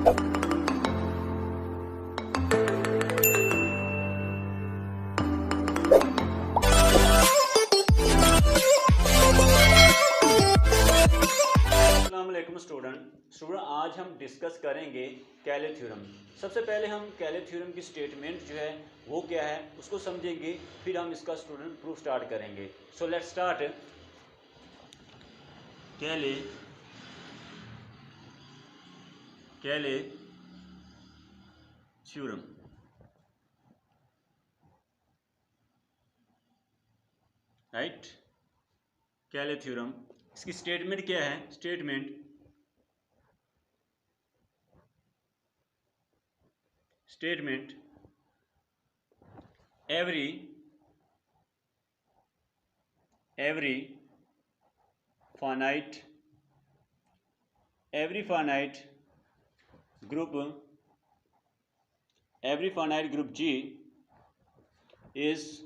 Student आज हम discuss करेंगे कैले थ्योरम। सबसे पहले हम कैले थ्योरम की स्टेटमेंट जो है वो क्या है उसको समझेंगे, फिर हम इसका स्टूडेंट प्रूफ स्टार्ट करेंगे। सो लेट्स स्टार्ट कैले थ्योरम। राइट, कैले थ्योरम इसकी स्टेटमेंट क्या है? Statement every finite group G is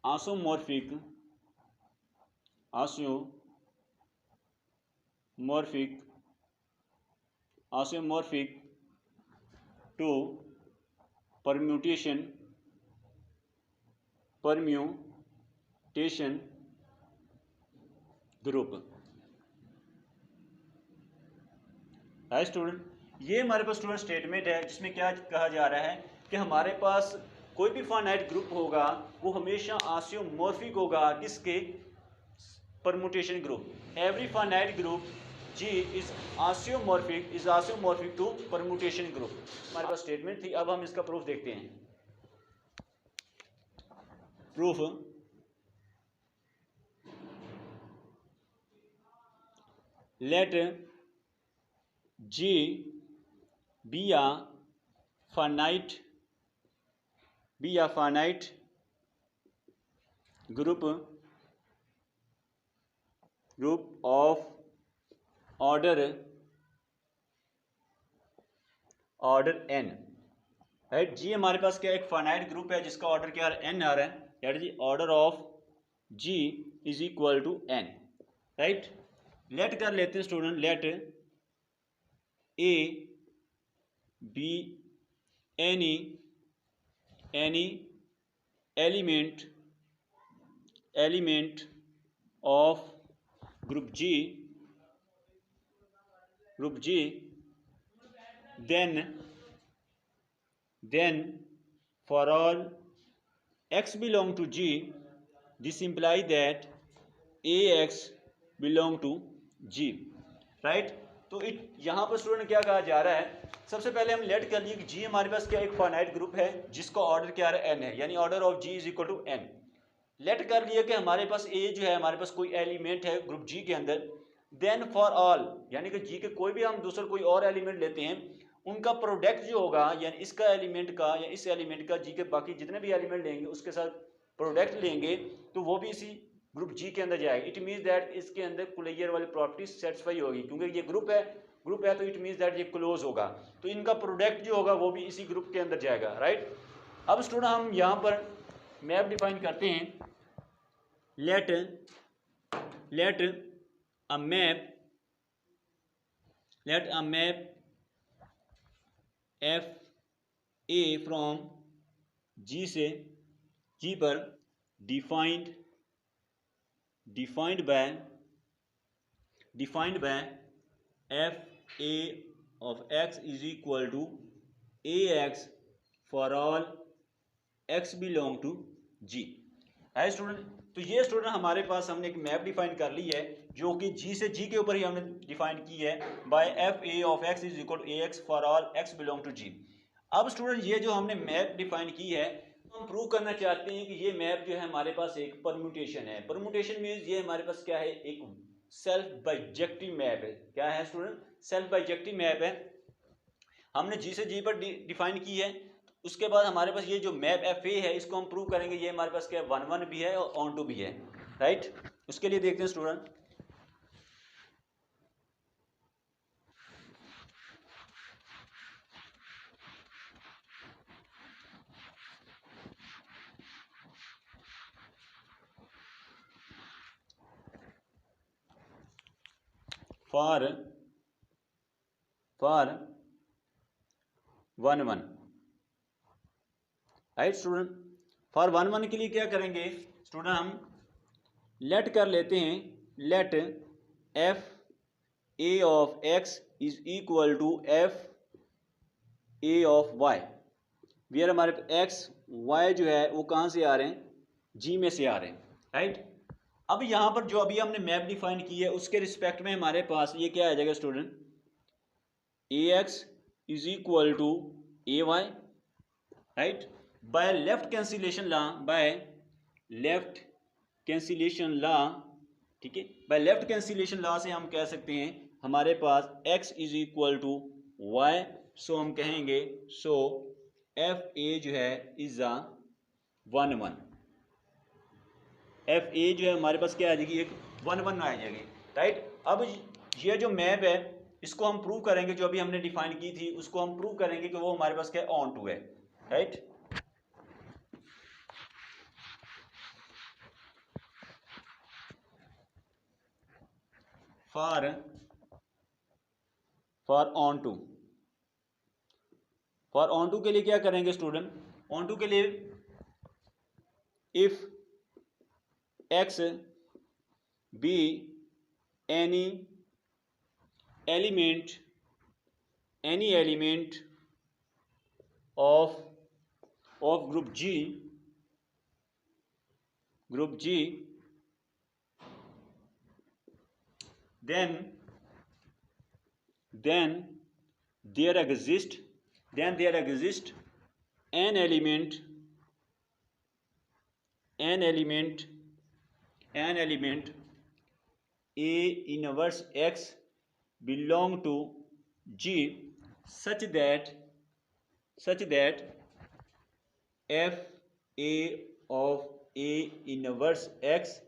isomorphic to permutation group. है स्टूडेंट, ये हमारे पास स्टूडेंट स्टेटमेंट है जिसमें क्या कहा जा रहा है कि हमारे पास कोई भी फाइनाइट ग्रुप होगा वो हमेशा आसियोमॉर्फिक होगा किसके? Permutation group. Every finite group G is isomorphic to permutation group. हमारे पास स्टेटमेंट थी, अब हम इसका प्रूफ देखते हैं। Proof, let G be a finite group of order n। Right, G हमारे पास क्या एक फाइनाइट ग्रुप है जिसका ऑर्डर क्या n आ रहा है, that is order of G is equal to n। Right, let कर लेते हैं student, let A be any element of group G, then for all x belong to G, this imply that AX belong to G। Right, तो यहाँ पर student क्या कहा जा रहा है? सबसे पहले हम लेट कर लिए कि G हमारे पास क्या एक फाइनाइट ग्रुप है जिसका ऑर्डर क्या है n है, यानी order of G is equal to n। Let कर लिए कि हमारे पास A जो है हमारे पास कोई एलिमेंट है ग्रुप G के अंदर, देन फॉर ऑल यानी कि G के कोई भी हम दूसरा कोई और एलिमेंट लेते हैं, उनका प्रोडक्ट जो होगा यानी इसका एलिमेंट का या इस एलिमेंट का G के बाकी जितने भी एलिमेंट लेंगे उसके साथ प्रोडक्ट लेंगे तो वो भी इसी ग्रुप G के अंदर जाएगा। इट मीन्स दैट इसके अंदर क्लोजर वाली प्रॉपर्टी सेटिस्फाई होगी, क्योंकि ये ग्रुप है तो इट मीन्स दैट ये क्लोज होगा, तो इनका प्रोडक्ट जो होगा वो भी इसी ग्रुप के अंदर जाएगा। राइट, अब स्टूडेंट हम यहाँ पर मैप डिफाइन करते हैं। Let a map F A from G से G पर defined by F A of x is equal to AX for all x belong to G। है स्टूडेंट, तो ये स्टूडेंट हमारे पास हमने एक मैप डिफाइन कर ली है जो कि G से G के ऊपर ही हमने डिफाइन की है by F A of x is equal to AX for all x belong to G। अब स्टूडेंट ये जो हमने मैप डिफाइन की है हम प्रूव करना चाहते हैं कि ये मैप जो है हमारे पास एक परम्यूटेशन है। परम्यूटेशन मीन्स ये हमारे पास क्या है, एक सेल्फ बाइजेक्टिव मैप है। क्या है स्टूडेंट? सेल्फ बाइजेक्टिव मैप है। हमने G से G पर डिफाइन की है, उसके बाद हमारे पास ये जो मैप एफ ए है इसको हम प्रूव करेंगे ये हमारे पास क्या 1 भी है और ऑन टू भी है। राइट, उसके लिए देखते हैं student. for 1 1, right student. For 1 1 के लिए क्या करेंगे स्टूडेंट, हम लेट कर लेते हैं, let F A of X is equal to F A of Y, where हमारे एक्स वाई जो है वो कहाँ से आ रहे हैं, जी में से आ रहे हैं, राइट। अब यहाँ पर जो अभी हमने मैप डिफाइन की है उसके रिस्पेक्ट में हमारे पास ये क्या आ जाएगा student, A X is equal to A Y, right. By left cancellation law, by left cancellation law, ठीक है, बाय लेफ्ट कैंसिलेशन लॉ से हम कह सकते हैं हमारे पास x is equal to y, so हम कहेंगे सो एफ ए जो है इज अ 1 1, एफ ए जो है हमारे पास क्या आ जाएगी, एक 1 1 आ जाएगी, राइट। अब ये जो मैप है इसको हम प्रूव करेंगे, जो अभी हमने डिफाइन की थी उसको हम प्रूव करेंगे कि वो हमारे पास क्या ऑन टू है, राइट। फॉर ऑन टू के लिए क्या करेंगे स्टूडेंट, ऑन टू के लिए if x B any element of group G, then there exists an element A inverse X belong to G such that f A of A inverse X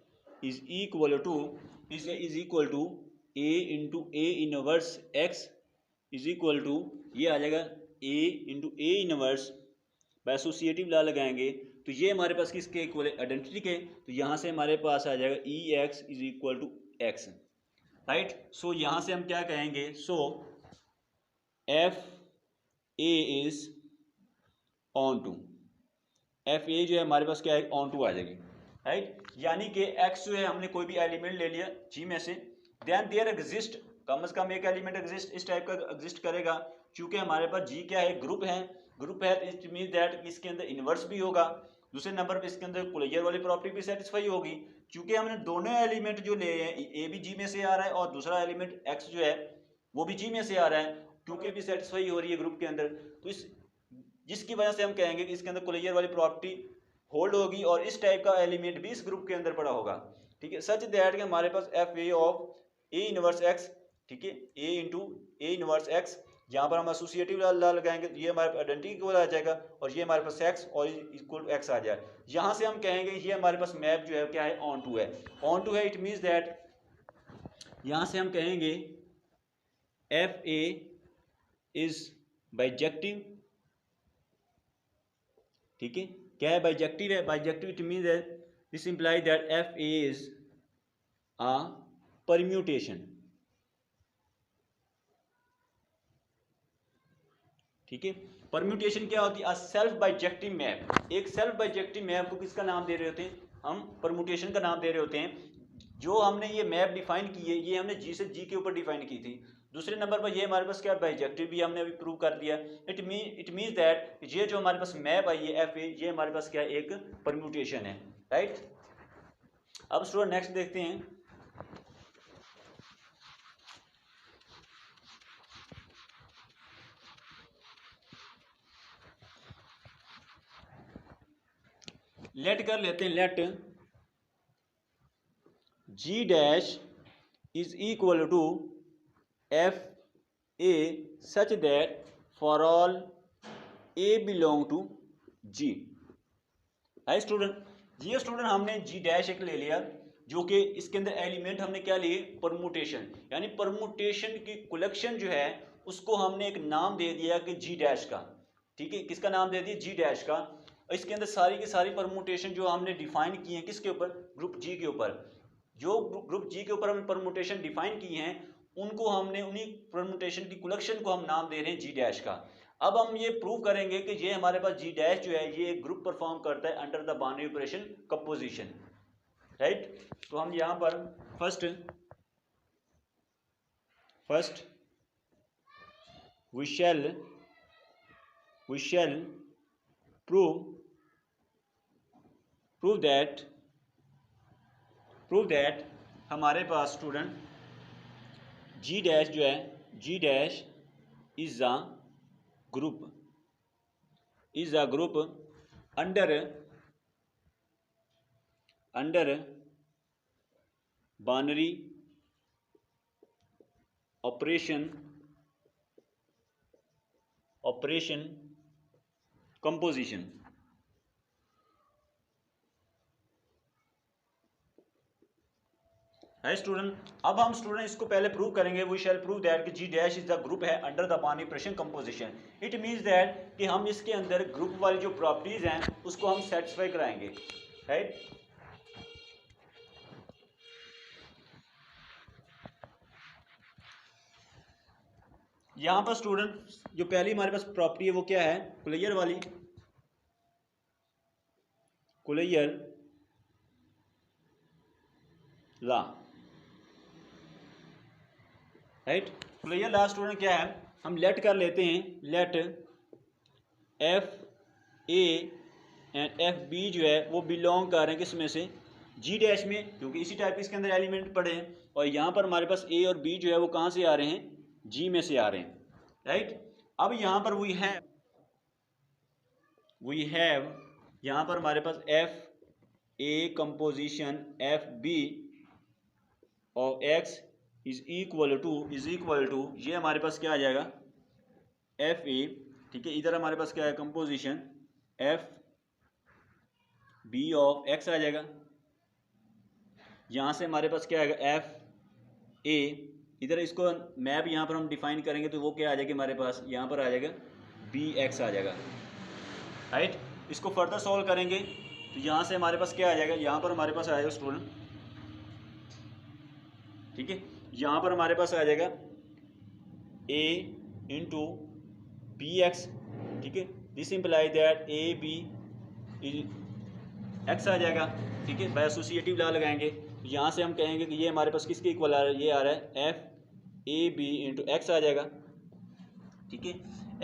is equal to A into A inverse X is equal to, ये आ जाएगा A into A inverse, by associative law लगाएंगे तो ये हमारे पास किसके equal है, identity के, तो यहाँ से हमारे पास आ जाएगा e x is equal to x, right. So यहाँ से हम क्या कहेंगे, so f A is on f, F ए जो है हमारे पास क्या है, ऑन टू आ जाएगी, राइट। यानी कि एक्स जो है हमने कोई भी एलिमेंट ले लिया जी में से, देन देयर एग्जिस्ट, कम से कम एक एलिमेंट एग्जिस्ट, इस टाइप का एग्जिस्ट करेगा, क्योंकि हमारे पास जी क्या है, ग्रुप है, इट मीन दैट इसके अंदर इन्वर्स भी होगा, दूसरे नंबर पे इसके अंदर क्लोजर वाली प्रॉपर्टी भी सेटिस्फाई होगी, क्योंकि हमने दोनों एलिमेंट जो ले हैं, ए भी जी में से आ रहा है और दूसरा एलिमेंट एक्स जो है वो भी जी में से आ रहा है, क्योंकि भी सेटिस्फाई हो रही है ग्रुप के अंदर, तो इस जिसकी वजह से हम कहेंगे कि इसके अंदर क्लोजर वाली प्रॉपर्टी होल्ड होगी और इस टाइप का एलिमेंट भी इस ग्रुप के अंदर पड़ा होगा, ठीक है। सच दैट कि हमारे पास f A of a inverse x, ठीक है, a into a inverse x, यहाँ पर हम एसोसिएटिव लॉ लगाएंगे, ये हमारे आइडेंटिटी इक्वल आ जाएगा और ये हमारे पास एक्स और इक्वल एक्स आ जाए, यहाँ से हम कहेंगे ये हमारे पास मैप जो है क्या है, ऑन टू है, ऑन टू है, इट मीन्स दैट यहाँ से हम कहेंगे एफ ए इज बाइजेक्टिव, ठीक है, क्या है, बाइजेक्टिव है, bijective it means that this imply that f A is a permutation, ठीक है। परम्यूटेशन क्या होती है, सेल्फ बाइजेक्टिव मैप, एक सेल्फ बाइजेक्टिव मैप को किसका नाम दे रहे होते हैं, हम परम्यूटेशन का नाम दे रहे होते हैं। जो हमने ये मैप डिफाइन की है ये हमने जी से जी के ऊपर डिफाइन की थी, दूसरे नंबर पर ये हमारे पास क्या बाइजेक्टिव भी हमने अभी प्रूव कर दिया, इट मीन्स दैट ये जो हमारे पास मैप आई है एफ ए, ये हमारे पास क्या है, एक परम्यूटेशन है, राइट। अब स्टूडेंट नेक्स्ट देखते हैं, लेट कर लेते हैं, let g dash is equal to F a such that for all a belong to g, है स्टूडेंट। ये स्टूडेंट हमने जी डैश एक ले लिया, जो कि इसके अंदर एलिमेंट हमने क्या लिए, परमुटेशन, यानी परमुटेशन की कलेक्शन जो है उसको हमने एक नाम दे दिया कि जी डैश का, ठीक है, किसका नाम दे दिया, जी डैश का। इसके अंदर सारी की सारी परमुटेशन जो हमने डिफाइन की हैं किसके ऊपर, ग्रुप जी के ऊपर, जो ग्रुप जी के ऊपर हमने परमुटेशन डिफाइन की हैं उनको हमने उन्हीं परमुटेशन की कलेक्शन को हम नाम दे रहे हैं जी डैश का। अब हम ये प्रूव करेंगे कि ये हमारे पास जी डैश जो है ये एक ग्रुप परफॉर्म करता है under the binary operation composition, right. तो हम यहाँ पर first we shall prove that हमारे पास स्टूडेंट जी डैश जो है g dash is a group under binary operation composition. है स्टूडेंट, अब हम स्टूडेंट इसको पहले प्रूव करेंगे। वी शैल प्रूव दैट कि जी डैश इज द ग्रुप है under the binary operation composition. It means that कि हम इसके अंदर ग्रुप वाली जो प्रॉपर्टीज हैं उसको हम सेटिस्फाई कराएंगे, राइट। यहां पर स्टूडेंट जो पहली हमारे पास प्रॉपर्टी है वो क्या है, कुलेयर वाली, कुलेयर लॉ, राइट। कुलेयर लॉ स्टूडेंट क्या है, हम लेट कर लेते हैं, let F A and F B जो है वो बिलोंग कर रहे हैं किस में से, जी डैश में, क्योंकि इसी टाइप इसके अंदर एलिमेंट पड़े हैं। और यहाँ पर हमारे पास ए और बी जो है वो कहाँ से आ रहे हैं, जी में से आ रहे हैं, राइट। अब यहाँ पर वी हैव यहाँ पर हमारे पास एफ ए कंपोजिशन एफ बी और एक्स इज इक्वल टू ये हमारे पास क्या आ जाएगा, एफ ए, ठीक है। इधर हमारे पास क्या है, composition F b of x आ जाएगा। यहाँ से हमारे पास क्या आएगा, एफ ए, इधर इसको मैप यहाँ पर हम डिफाइन करेंगे तो वो क्या आ जाएगी हमारे पास, यहाँ पर आ जाएगा बी एक्स आ जाएगा, राइट। इसको फर्दर सॉल्व करेंगे तो यहाँ से हमारे पास क्या आ जाएगा, यहाँ पर हमारे पास आ जाएगा स्टूडेंट, ठीक है। यहाँ पर हमारे पास आ जाएगा ए इंटू बी एक्स, ठीक है। This imply that a b x आ जाएगा, ठीक है। बाय एसोसिएटिव लॉ लगाएंगे तो यहाँ से हम कहेंगे कि ये हमारे पास किसके इक्वल आ रहा है, ये आ रहा है F a b into x आ जाएगा, ठीक है।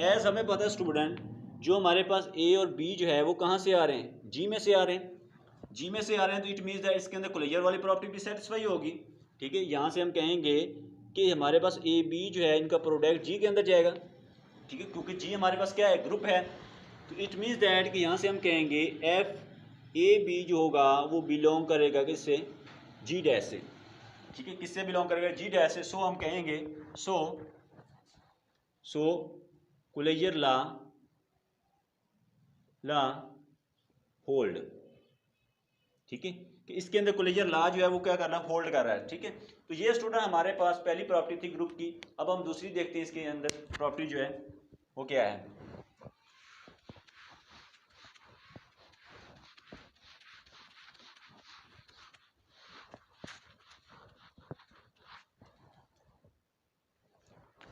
एज हमें पता है स्टूडेंट जो हमारे पास ए और बी जो है वो कहाँ से आ रहे हैं, जी में से आ रहे हैं, जी में से आ रहे हैं तो इट मीन्स दैट इसके अंदर कुलेयर वाली प्रॉपर्टी भी सेटिस्फाई होगी, ठीक है। यहाँ से हम कहेंगे कि हमारे पास ए बी जो है इनका प्रोडक्ट जी के अंदर जाएगा, ठीक है, क्योंकि जी हमारे पास क्या है, ग्रुप है। तो इट मीन्स दैट कि यहाँ से हम कहेंगे एफ ए बी जो होगा वो बिलोंग करेगा किससे, जी डैश से, ठीक है। किससे बिलोंग करेगा, जी डैश से। सो हम कहेंगे सो कुलेयर लॉ होल्ड, ठीक है, कि इसके अंदर कुलेयर लॉ जो है वो क्या कर रहा है, होल्ड कर रहा है, ठीक है। तो ये स्टूडेंट हमारे पास पहली प्रॉपर्टी थी ग्रुप की। अब हम दूसरी देखते हैं, इसके अंदर प्रॉपर्टी जो है वो क्या है।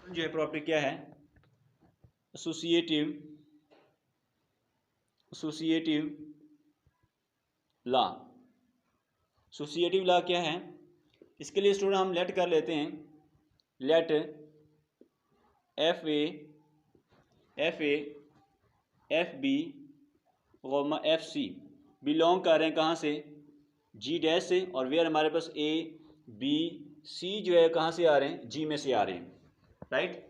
जो है प्रॉपर्टी क्या है, एसोसिएटिव लॉ। एसोसिएटिव लॉ क्या है, इसके लिए स्टूडेंट हम लेट कर लेते हैं, let F A F B और एफ सी बिलोंग कर रहे हैं कहाँ से, जी डैश से, और वेयर हमारे पास ए बी सी जो है कहाँ से आ रहे हैं, जी में से आ रहे हैं, राइट।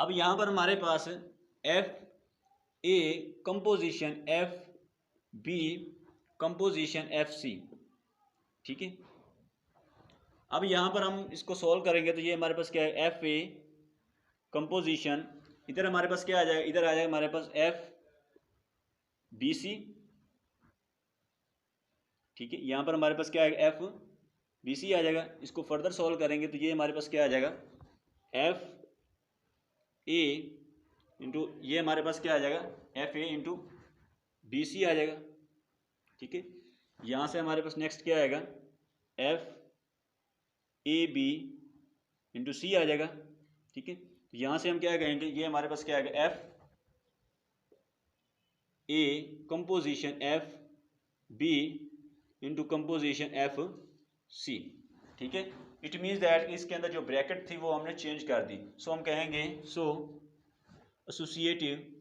अब यहाँ पर हमारे पास एफ ए composition F b composition F C, ठीक है। अब यहाँ पर हम इसको सॉल्व करेंगे तो ये हमारे पास क्या है, एफ ए कंपोजिशन, इधर हमारे पास क्या आ जाएगा, इधर आ जाएगा हमारे पास एफ बी सी, ठीक है। यहाँ पर हमारे पास क्या आएगा, एफ बी सी आ जाएगा। इसको फर्दर सॉल्व करेंगे तो ये हमारे पास क्या आ जाएगा, एफ ए इंटू ये हमारे पास क्या आ जाएगा, f a into b c आ जाएगा, ठीक है। यहाँ से हमारे पास नेक्स्ट क्या आएगा, एफ ए बी इंटू सी आ जाएगा, ठीक है। तो यहाँ से हम क्या कहेंगे, ये हमारे पास क्या आएगा, एफ ए composition F B into composition F C. ठीक है, इट मीन्स दैट इसके अंदर जो ब्रैकेट थी वो हमने चेंज कर दी। सो हम कहेंगे सो एसोसिएटिव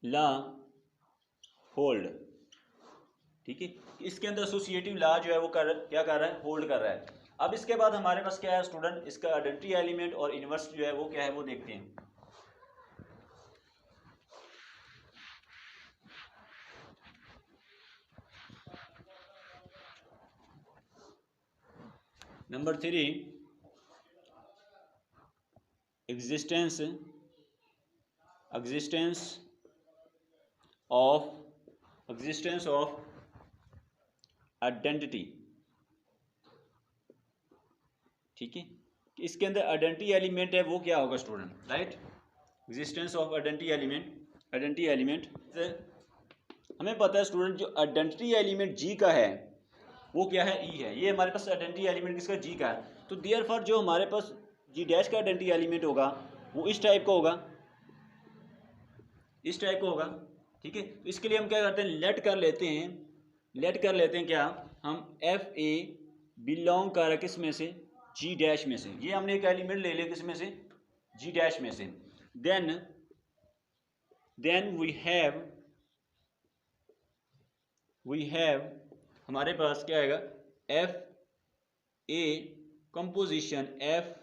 लॉ होल्ड। ठीक है, इसके अंदर एसोसिएटिव लॉ जो है वो क्या कर रहा है, होल्ड कर रहा है। अब इसके बाद हमारे पास क्या है स्टूडेंट, इसका आइडेंटिटी एलिमेंट और इनवर्स जो है वो क्या है वो देखते हैं। Number 3, existence of identity. ठीक है, इसके अंदर आइडेंटिटी एलिमेंट है वो क्या होगा student, right. Existence of identity element हमें पता है स्टूडेंट, जो आइडेंटिटी एलिमेंट जी का है वो क्या है, ई है। ये हमारे पास आइडेंटिटी एलिमेंट किसका, जी का है। तो देयरफॉर जो हमारे पास जी डैश का आइडेंटिटी एलिमेंट होगा वो इस टाइप का होगा, इस टाइप का होगा। ठीक है, तो इसके लिए हम क्या करते हैं, लेट कर लेते हैं क्या, हम एफ ए बिलोंग कर रहा किस में से, जी डैश में से। ये हमने एक एलिमेंट ले लिया किस में से, जी डैश में से। देन वी हैव हमारे पास क्या आएगा, F A composition F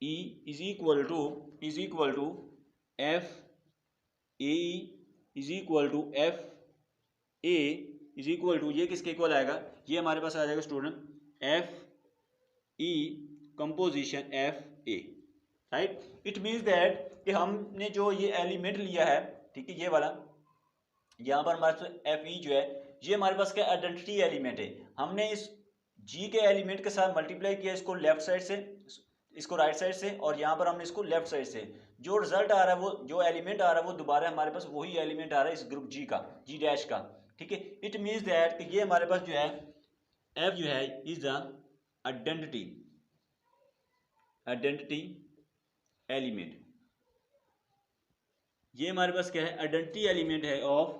E is equal to F A is equal to F A is equal to, ये किसके इक्वल आएगा, ये हमारे पास आ जाएगा student F E composition F A, right. It means that कि हमने जो ये एलिमेंट लिया है, ठीक है, ये वाला, यहाँ पर हमारे पास एफ ई जो है ये हमारे पास क्या आइडेंटिटी एलिमेंट है। हमने इस जी के एलिमेंट के साथ मल्टीप्लाई किया, इसको लेफ्ट साइड से, इसको राइट साइड से, और यहाँ पर हमने इसको लेफ्ट साइड से। जो रिजल्ट आ रहा है, वो जो एलिमेंट आ रहा है वो दोबारा हमारे पास वही एलिमेंट आ रहा है इस ग्रुप जी का, जी डैश का। ठीक है, इट मीन्स दैट कि ये हमारे पास जो है एफ जो है इज द आइडेंटिटी एलिमेंट। ये हमारे पास क्या है, आइडेंटिटी एलिमेंट है ऑफ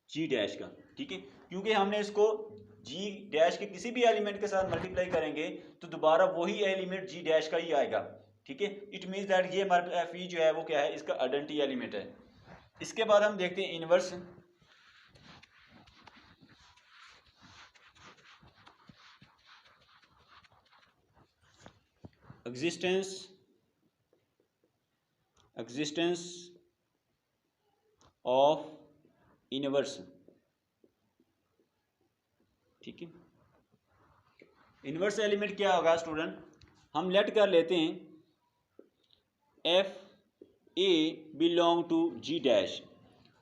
जी डैश का। ठीक है, क्योंकि हमने इसको जी डैश के किसी भी एलिमेंट के साथ मल्टीप्लाई करेंगे तो दोबारा वही एलिमेंट जी डैश का ही आएगा। ठीक है, इट मीन्स दैट ये हमारे एफ ई जो है वो क्या है, इसका आइडेंटिटी एलिमेंट है। इसके बाद हम देखते हैं इनवर्स। Existence of inverse. ठीक है, इनवर्स एलिमेंट क्या होगा स्टूडेंट, हम लेट कर लेते हैं F A belong to ji dash.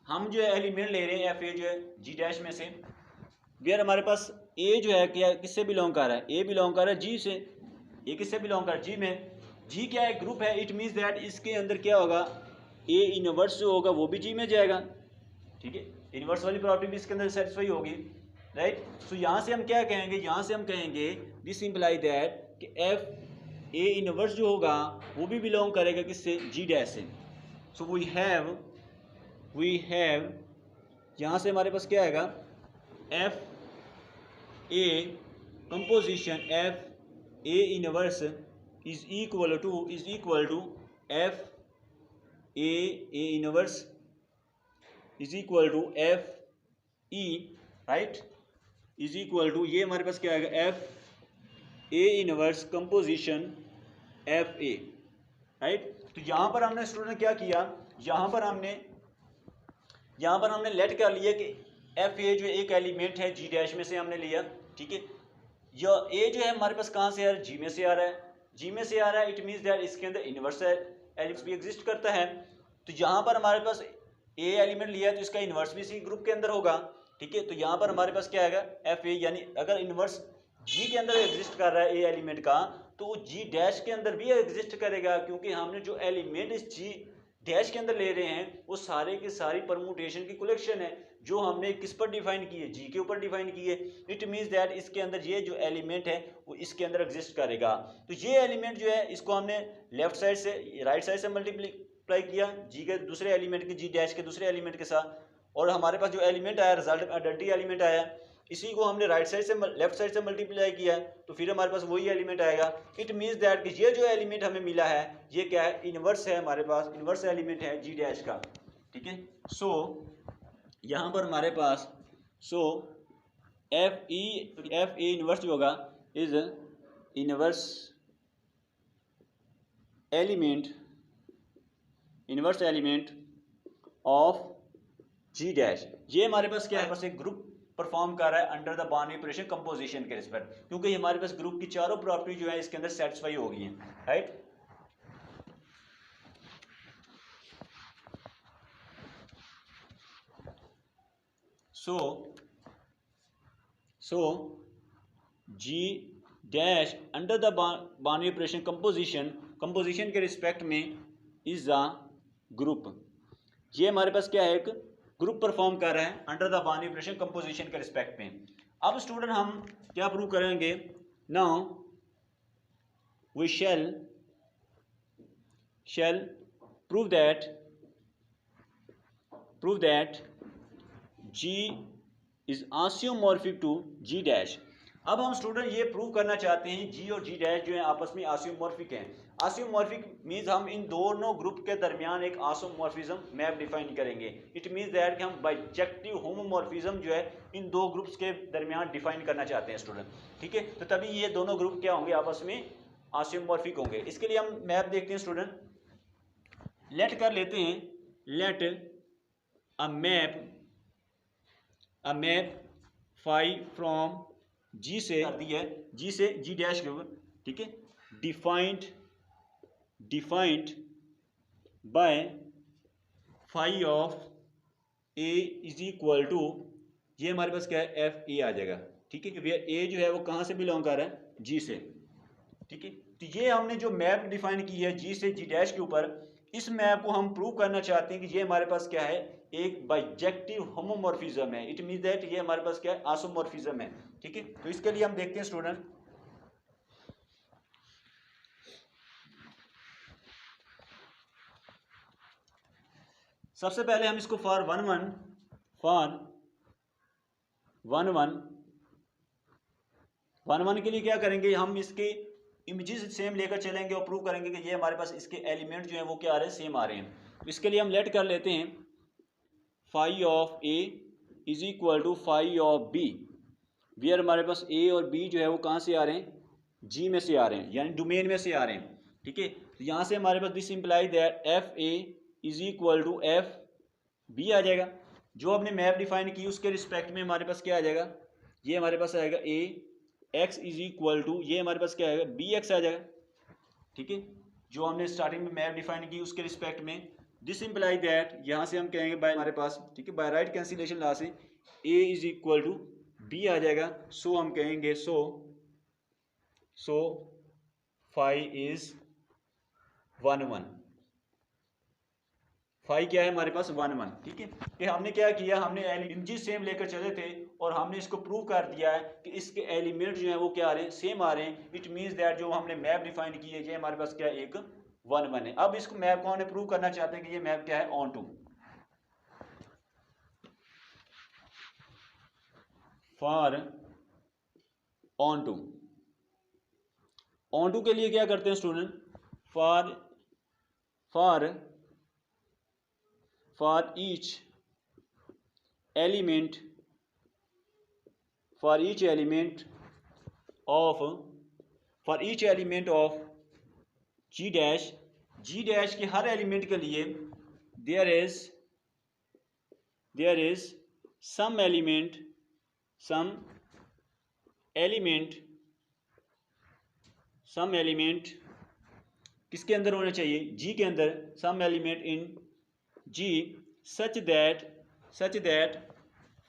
हम जो है एलिमेंट ले रहे हैं एफ ए जो है जी डैश में से, वेयर हमारे पास ए जो है क्या किससे बिलोंग कर रहा है, ए बिलोंग कर रहा है जी से। ए किससे बिलोंग कर रहा है, जी में। जी क्या है, ग्रुप है। इट मीन्स दैट इसके अंदर क्या होगा, ए इनवर्स जो होगा वो भी जी में जाएगा। ठीक है, इनवर्स वाली प्रॉपर्टी भी इसके अंदर सेटिस्फाई होगी, राइट। सो यहाँ से हम क्या कहेंगे, यहाँ से हम कहेंगे दिस इंप्लाई दैट कि एफ ए इनवर्स जो होगा वो भी बिलोंग करेगा किससे, जी डैश से। सो वी हैव यहाँ से हमारे पास क्या आएगा, F A composition F A inverse is equal to F A inverse is equal to F E, right, is equal to, ये हमारे पास क्या आएगा, F A inverse composition F A, right. तो यहाँ पर हमने स्टूडेंट क्या किया, यहाँ पर हमने लेट कर लिया कि एफ ए जो एक एलिमेंट है जी डैश में से हमने लिया। ठीक है, यह ए जो है हमारे पास कहाँ से आ रहा है, जी में से आ रहा है, जी में से आ रहा है। इट मीन्स दैट इसके अंदर इनवर्स एलिमेंट भी एग्जिस्ट करता है। तो यहाँ पर हमारे पास ए एलिमेंट लिया है तो इसका इनवर्स भी इसी ग्रुप के अंदर होगा। ठीक है, तो यहाँ पर हमारे पास क्या आएगा, एफ ए, यानी अगर इनवर्स जी के अंदर एग्जिस्ट कर रहा है ए एलिमेंट का, तो वो जी डैश के अंदर भी एग्जिस्ट करेगा, क्योंकि हमने जो एलिमेंट इस जी डैश के अंदर ले रहे हैं वो सारे की सारी परमुटेशन की कलेक्शन है। जो हमने किस पर डिफाइन की है, जी के ऊपर डिफाइन की है। इट मीन्स दैट इसके अंदर ये जो एलिमेंट है वो इसके अंदर एग्जिस्ट करेगा। तो ये एलिमेंट जो है इसको हमने लेफ्ट साइड से राइट साइड से मल्टीप्लाई किया जी के दूसरे एलिमेंट के, जी डैश के दूसरे एलिमेंट के साथ, और हमारे पास जो एलिमेंट आया रिजल्ट आइडेंटिटी एलिमेंट आया, इसी को हमने राइट साइड से लेफ्ट साइड से मल्टीप्लाई किया तो फिर हमारे पास वही एलिमेंट आएगा। इट मीन्स दैट कि ये जो एलिमेंट हमें मिला है ये क्या है, इनवर्स है, हमारे पास इनवर्स एलिमेंट है जी डैश का। ठीक है, सो यहाँ पर हमारे पास एफ ए इनवर्स जो होगा is inverse element of ji dash. ये हमारे पास क्या है, बस एक ग्रुप परफॉर्म कर रहा है under the boundary operation composition के रिस्पेक्ट, क्योंकि हमारे पास ग्रुप की चारों प्रॉपर्टी जो है इसके अंदर सेटिस्फाई हो गई हैं, right. So G dash under the boundary operation composition के रिस्पेक्ट में इज द ग्रुप। ये हमारे पास क्या है, एक ग्रुप परफॉर्म कर रहा है under the boundary operation composition के रिस्पेक्ट में। अब स्टूडेंट हम क्या प्रूव करेंगे, now we shall prove that g is isomorphic to ji dash. अब हम स्टूडेंट ये प्रूव करना चाहते हैं जी और जी डैश जो है आपस में आसियोमॉर्फिक हैं। आसियोमॉर्फिक मीन्स हम इन दोनों ग्रुप के दरमियान एक आसियोमॉर्फिज्म मैप डिफाइन करेंगे। इट मीन्स दैट कि हम बाइजेक्टिव होमोमॉर्फिज्म जो है इन दो ग्रुप्स के दरमियान डिफाइन करना चाहते हैं स्टूडेंट। ठीक है, तो तभी ये दोनों ग्रुप क्या होंगे, आपस में आसियोमॉर्फिक होंगे। इसके लिए हम मैप देखते हैं स्टूडेंट, लेट कर लेते हैं, let a map phi from g से कर दी है, जी से जी डैश के ऊपर। ठीक है, defined by phi of A is equal to, ये हमारे पास क्या है, एफ ए आ जाएगा। ठीक है, ए जो है वो कहाँ से बिलोंग कर रहा है, जी से। ठीक है, तो ये हमने जो मैप डिफाइन की है जी से जी डैश के ऊपर, इस मैप को हम प्रूव करना चाहते हैं कि ये हमारे पास क्या है, एक बाइजेक्टिव होमोमॉर्फिज्म है। इट मींस दैट ये हमारे पास क्या है, आइसोमॉर्फिज्म है। ठीक है, तो इसके लिए हम देखते हैं स्टूडेंट, सबसे पहले हम इसको फॉर वन वन के लिए क्या करेंगे, हम इसके इमेजेस सेम लेकर चलेंगे और प्रूव करेंगे कि ये हमारे पास इसके एलिमेंट जो है वो क्या आ रहे हैं, सेम आ रहे हैं। तो इसके लिए हम लेट कर लेते हैं phi of A is equal to phi of B, where हमारे पास ए और बी जो है वो कहाँ से आ रहे हैं, जी में से आ रहे हैं, यानी डोमेन में से आ रहे हैं। ठीक है, तो यहाँ से हमारे पास this imply that f A is equal to f b आ जाएगा। जो हमने मैप डिफाइन की उसके रिस्पेक्ट में हमारे पास क्या आ जाएगा, ये हमारे पास आएगा ए एक्स इज इक्वल टू, ये हमारे पास क्या आएगा, बी एक्स आ जाएगा। ठीक है, जो हमने स्टार्टिंग में मैप डिफाइन की उसके रिस्पेक्ट में, दिस इंप्लाई दैट, यहाँ से हम कहेंगे बाय हमारे पास, ठीक है, बाय राइट कैंसिलेशन लॉ से ए इज इक्वल टू बी आ जाएगा। सो हम कहेंगे सो फाई इज 1 फाई क्या है हमारे पास 1 ठीक है, कि हमने क्या किया, हमने इमेजेस सेम लेकर चले थे और हमने इसको प्रूव कर दिया है कि इसके एलिमेंट जो है वो क्या आ रहे हैं, सेम आ रहे हैं। इट मींस दैट जो हमने मैप डिफाइन की है ये हमारे पास क्या एक 1 है। अब इसको मैप को हमने प्रूव करना चाहते हैं कि ये मैप क्या है, onto, for onto के लिए क्या करते हैं student, for each element of ji dash के हर एलिमेंट के लिए देयर इज सम एलिमेंट किसके अंदर होना चाहिए, जी के अंदर, some element in G such that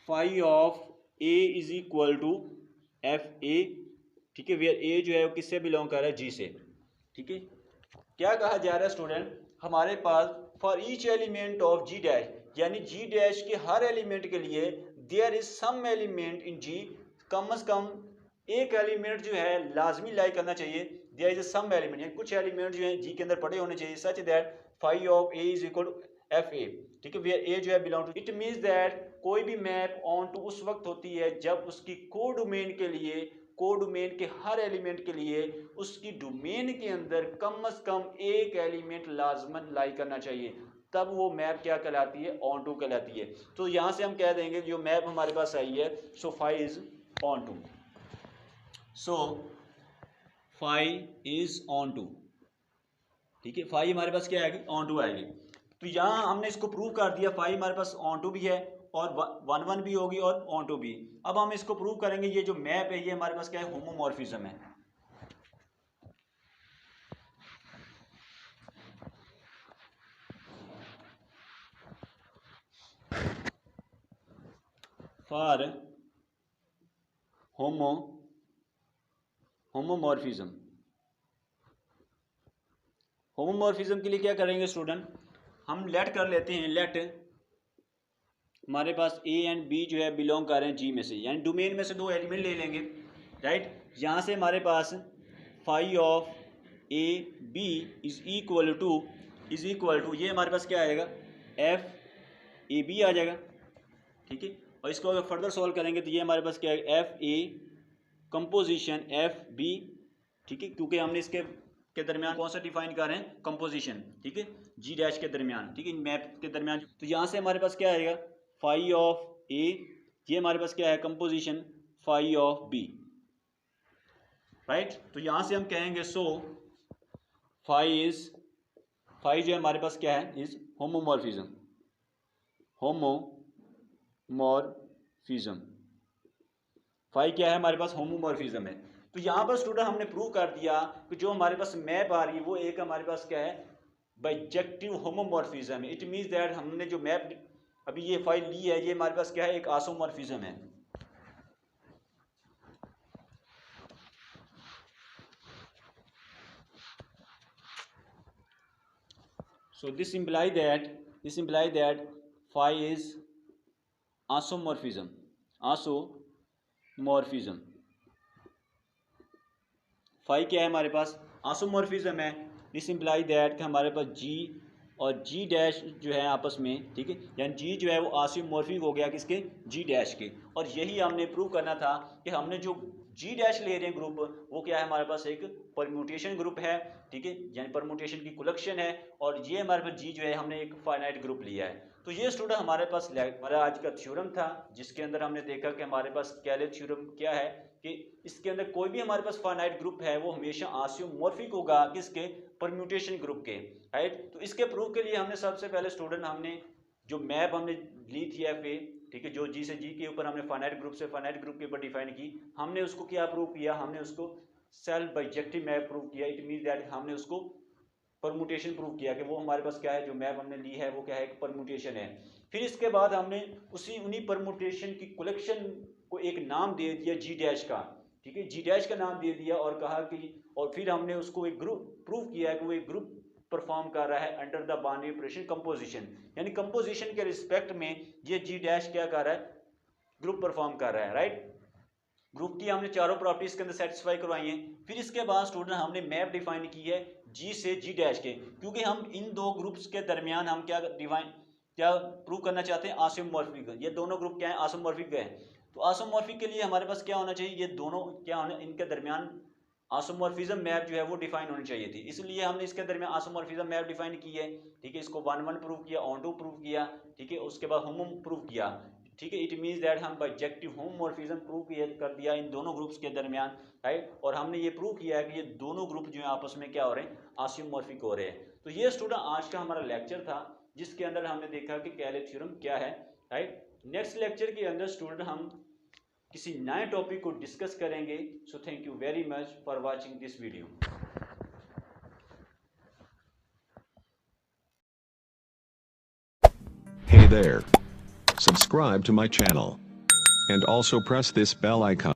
phi of A is equal to F A. ठीक है, वेयर ए जो है वो किससे बिलोंग कर रहा है, जी से। ठीक है, क्या कहा जा रहा है स्टूडेंट, हमारे पास for each element of ji dash, यानी जी डैश के हर एलिमेंट के लिए there is some element in g, कम से कम एक एलिमेंट जो है लाजमी लाई करना चाहिए, देयर इज सम एलिमेंट, यानी कुछ एलिमेंट जो है जी के अंदर पड़े होने चाहिए, such that phi of A is equal to F A, ठीक है, वेयर ए जो है belong to, it means that कोई भी मैप ऑन टू उस वक्त होती है जब उसकी कोडोमेन के लिए, कोडोमेन के हर एलिमेंट के लिए उसकी डोमेन के अंदर कम से कम एक एलिमेंट लाजमन लाई करना चाहिए, तब वो मैप क्या कहलाती है, ऑन टू कहलाती है। तो यहाँ से हम कह देंगे जो मैप हमारे पास आई है, so phi is on to, so phi is on to, ठीक है, फाई हमारे पास क्या आएगी, ऑन टू आएगी। तो यहाँ हमने इसको प्रूव कर दिया, फाई हमारे पास ऑन टू भी है और 1 1 भी होगी और ऑन टू भी। अब हम इसको प्रूव करेंगे ये जो मैप है ये हमारे पास क्या है, होमोमॉर्फिज्म है। फॉर होमोमॉर्फिज्म, होमोमॉर्फिज्म के लिए क्या करेंगे स्टूडेंट, हम लेट कर लेते हैं, लेट हमारे पास ए एंड बी जो है बिलोंग कर रहे हैं जी में से, यानी डोमेन में से 2 एलिमेंट ले लेंगे, राइट। यहाँ से हमारे पास phi of a b is equal to ये हमारे पास क्या आएगा, एफ ए बी आ जाएगा, ठीक है। और इसको अगर फर्दर सॉल्व करेंगे तो ये हमारे पास क्या है, F A composition F B, ठीक है, क्योंकि हमने इसके दरमियान कौन सा डिफाइन कर रहे हैं, कंपोजिशन, ठीक है, जी डैश के दरमियान, ठीक है, मैप के दरमियान। तो यहाँ से हमारे पास क्या आएगा, फाई ऑफ ए, ये हमारे पास क्या है, composition phi of B, right. तो यहाँ से हम कहेंगे सो फाई जो है हमारे पास क्या है, इज होमोमॉर्फिज्म, होमोमॉर्फिज्म, फाई क्या है हमारे पास, होमोमॉर्फिज्म है। तो यहाँ पर स्टूडेंट हमने प्रूव कर दिया कि जो हमारे पास मैप आ रही है वो एक हमारे पास क्या है, बाइजेक्टिव होमोमॉर्फिज्म है। इट मींस दैट हमने जो मैप अभी ये फाइल ली है ये हमारे पास क्या है, एक आइसोमॉर्फिज्म है। So this imply that phi is isomorphism. phi क्या है हमारे पास, आइसोमॉर्फिज्म है। दिस इम्प्लाई दैट कि हमारे पास g और g डैश जो है आपस में, ठीक है, यानी g जो है वो आइसोमॉर्फिक हो गया किसके, g डैश के। और यही हमने प्रूव करना था कि हमने जो जी डैश ले रहे हैं ग्रुप वो क्या है हमारे पास, एक परम्यूटेशन ग्रुप है, ठीक है, यानी परम्यूटेशन की कलेक्शन है। और ये हमारे पास जी जो है हमने एक फाइनाइट ग्रुप लिया है। तो ये स्टूडेंट हमारे पास हमारा आज का थ्योरम था, जिसके अंदर हमने देखा कि हमारे पास कैले थ्योरम क्या है कि इसके अंदर कोई भी हमारे पास फाइनाइट ग्रुप है वो हमेशा आइसोमॉर्फिक होगा किसके, परम्यूटेशन ग्रुप के, राइट। तो इसके प्रूफ के लिए हमने सबसे पहले स्टूडेंट हमने जो मैप हमने ली थी एफ ए, ठीक है, जो जी से जी के ऊपर हमने फाइनाइट ग्रुप से फाइनाइट ग्रुप के ऊपर डिफाइन की, हमने उसको क्या प्रूव किया, हमने उसको सेल्फ बाइजेक्टिव मैप प्रूव किया। इट मींस दैट हमने उसको परम्यूटेशन प्रूव किया कि वो हमारे पास क्या है, जो मैप हमने ली है वो क्या है, एक परम्यूटेशन है। फिर इसके बाद हमने उन्हीं परम्यूटेशन की कलेक्शन को एक नाम दे दिया जी डैश का, ठीक है, जी डैश का नाम दे दिया और कहा कि, और फिर हमने उसको एक ग्रुप प्रूव किया है कि वो एक ग्रुप परफॉर्म कर रहा है under the binary operation composition, यानी कंपोजिशन के रिस्पेक्ट में ये जी डैश क्या कर रहा है, ग्रुप परफॉर्म कर रहा है, राइट। ग्रुप की हमने चारों प्रॉपर्टीज के अंदर सेटिस्फाई करवाई हैं। फिर इसके बाद स्टूडेंट हमने मैप डिफाइन की है जी से जी डैश के, क्योंकि हम इन दो ग्रुप्स के दरमियान हम क्या प्रूव करना चाहते हैं, आइसोमॉर्फिक। ये दोनों ग्रुप क्या है, आइसोमॉर्फिक है। तो आइसोमॉर्फिक के लिए हमारे पास क्या होना चाहिए, ये दोनों क्या होना, इनके दरमियान आइसोमॉर्फिज्म मैप जो है वो डिफाइन होनी चाहिए थी, इसलिए हमने इसके दरमियान आइसोमॉर्फिज्म मैप डिफाइन की है, ठीक है। इसको 1 1 प्रूव किया, ऑन टू प्रूव किया, ठीक है, उसके बाद होमो प्रूव किया, ठीक है। इट मींस दैट हम बाइजेक्टिव होमोमॉर्फिज्म प्रूव कर दिया इन दोनों ग्रुप्स के दरमियान, राइट। और हमने ये प्रूव किया है कि ये दोनों ग्रुप जो है आपस में क्या हो रहे हैं, आइसोमॉर्फिक हो रहे हैं। तो ये स्टूडेंट आज का हमारा लेक्चर था, जिसके अंदर हमने देखा कि कैले थ्योरम क्या है, राइट। नेक्स्ट लेक्चर के अंदर स्टूडेंट हम किसी नए टॉपिक को डिस्कस करेंगे। So thank you very much for watching this video. Hey there. Subscribe to my channel. And also press this bell icon.